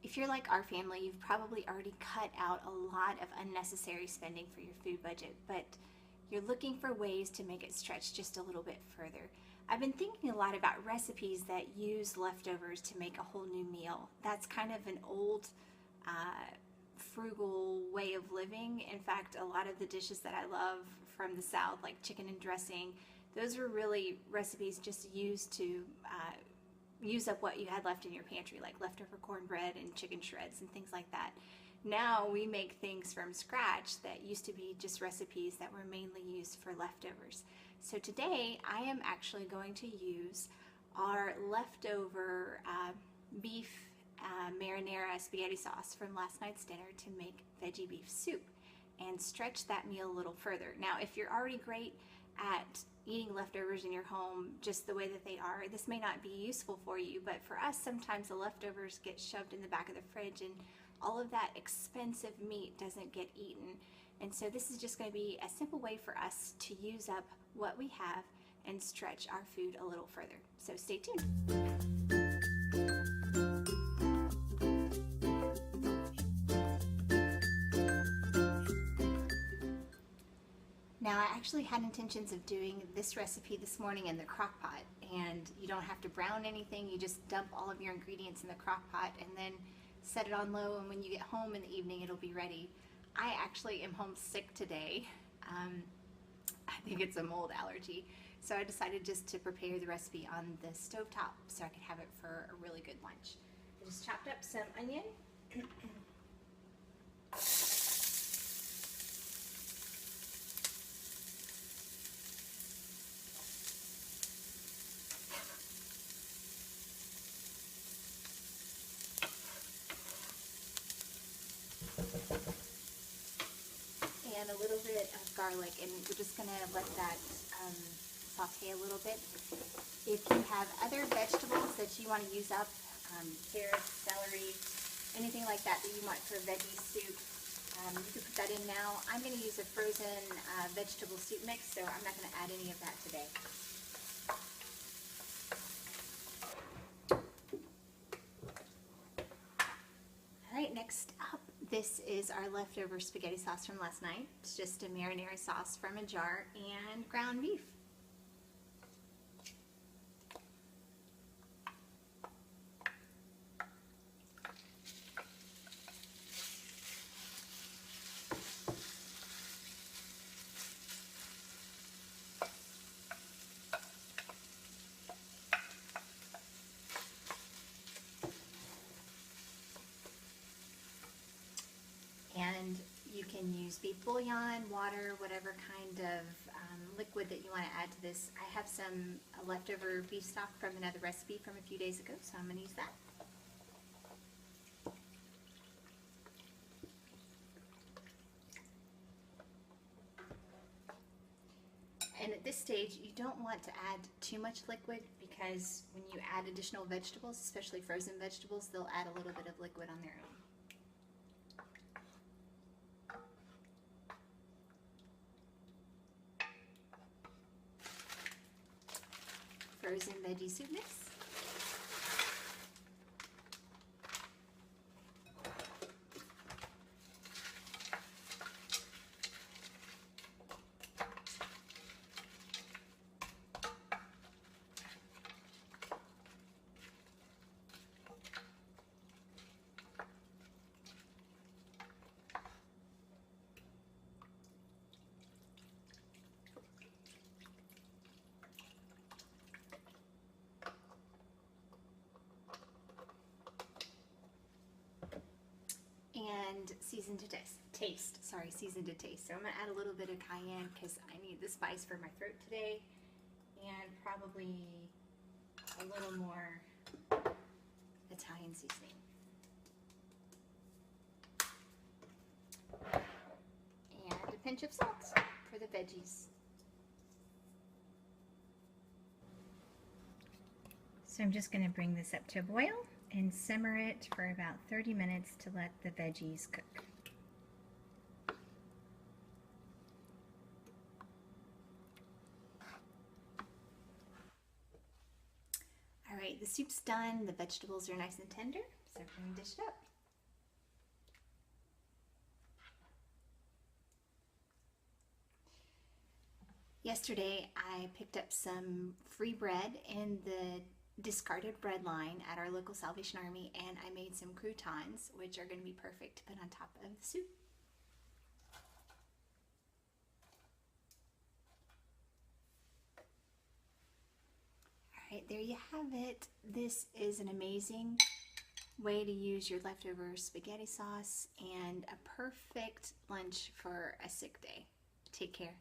If you're like our family, you've probably already cut out a lot of unnecessary spending for your food budget, but you're looking for ways to make it stretch just a little bit further. I've been thinking a lot about recipes that use leftovers to make a whole new meal. That's kind of an old, frugal way of living. In fact, a lot of the dishes that I love from the South, like chicken and dressing, those were really recipes just used to use up what you had left in your pantry, like leftover cornbread and chicken shreds and things like that. Now we make things from scratch that used to be just recipes that were mainly used for leftovers. So today I am actually going to use our leftover beef marinara spaghetti sauce from last night's dinner to make veggie beef soup and stretch that meal a little further. Now, if you're already great at eating leftovers in your home just the way that they are, this may not be useful for you, but for us, sometimes the leftovers get shoved in the back of the fridge and all of that expensive meat doesn't get eaten. And so this is just going to be a simple way for us to use up what we have and stretch our food a little further. So stay tuned. Now, I actually had intentions of doing this recipe this morning in the crock pot, and you don't have to brown anything. You just dump all of your ingredients in the crock pot and then set it on low, and when you get home in the evening, it'll be ready. I actually am homesick today. I think it's a mold allergy, so I decided just to prepare the recipe on the stovetop so I could have it for a really good lunch. I just chopped up some onion. And a little bit of garlic, and we're just going to let that saute a little bit. If you have other vegetables that you want to use up, carrots, celery, anything like that that you want for veggie soup, you can put that in now. I'm going to use a frozen vegetable soup mix, so I'm not going to add any of that today. Alright, next up, this is our leftover spaghetti sauce from last night. It's just a marinara sauce from a jar and ground beef. And you can use beef bouillon, water, whatever kind of liquid that you want to add to this. I have some leftover beef stock from another recipe from a few days ago, so I'm going to use that. And at this stage, you don't want to add too much liquid because when you add additional vegetables, especially frozen vegetables, they'll add a little bit of liquid on their own. Frozen veggie soup mix. And season to taste. Season to taste. So I'm going to add a little bit of cayenne because I need the spice for my throat today, and probably a little more Italian seasoning. And a pinch of salt for the veggies. So I'm just going to bring this up to a boil and simmer it for about 30 minutes to let the veggies cook. Alright, the soup's done, the vegetables are nice and tender, so we're going to dish it up. Yesterday, I picked up some free bread in the discarded bread line at our local Salvation Army, and I made some croutons, which are going to be perfect to put on top of the soup. All right, there you have it. This is an amazing way to use your leftover spaghetti sauce and a perfect lunch for a sick day. Take care.